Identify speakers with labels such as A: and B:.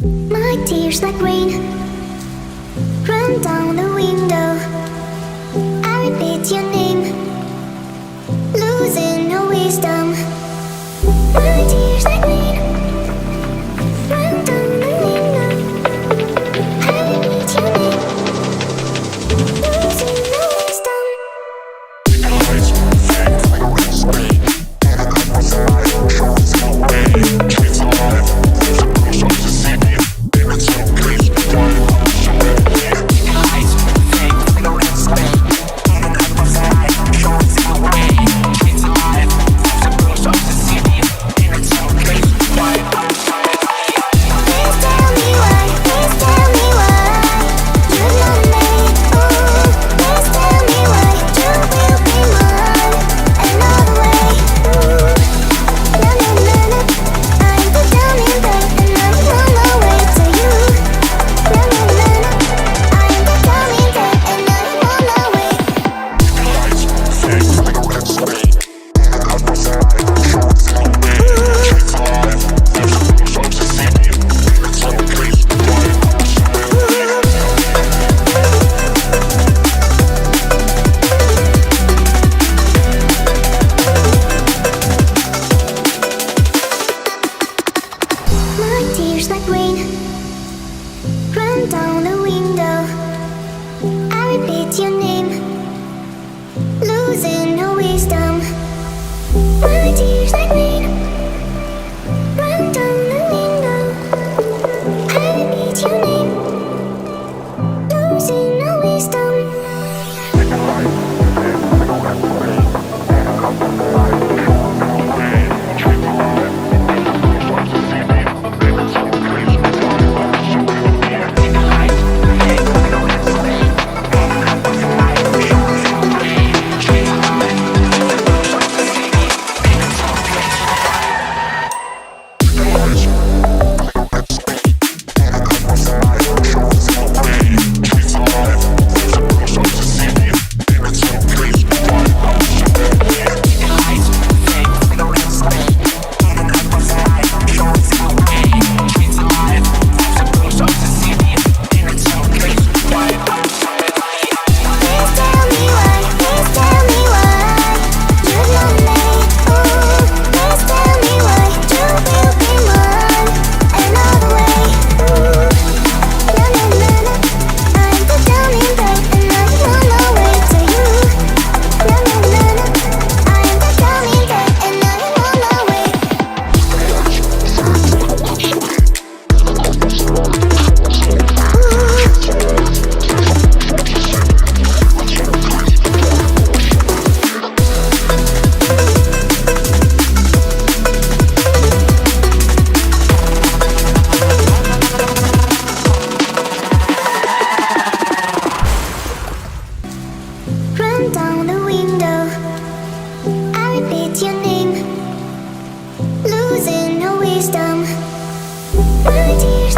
A: My tears like rain run down the window. I repeat your name, losing no wisdom. My tears like rain run down the window. I repeat your name, losing no wisdom.
B: Lights fade, it's rain. Shows no way. Trees alive, there's a bruise up to see me. Baby, so please, why not show it? Lights fade, it's rain. Shows no way. Trees alive, there's a bruise up to see me. Baby, so please, why not show it?
A: Please tell me why, please tell me why you love me. Ooh, please tell me why you will be mine another way. Ooh, na na na na, I'm the drowning bird and I'm on my way to you. Na na na na, I'm the drowning bird and I'm on my way.
B: Lights fade, it's rain. Shows no way. Trees alive, there's a bruise up to see me. Baby, so please, why not show it?
A: My tears like rain run down the window. I repeat your name, losing no wisdom. My tears like rain run down the window. I repeat your name, losing no wisdom. Please tell me why, please tell me why you love me. Ooh, please tell me why you will be mine another way. Ooh, na na na na, I'm the drowning bird and I'm on my way to you. Na na na na, I'm the drowning bird and I'm on my way. Run down the window. I repeat your name, losing no wisdom. My tears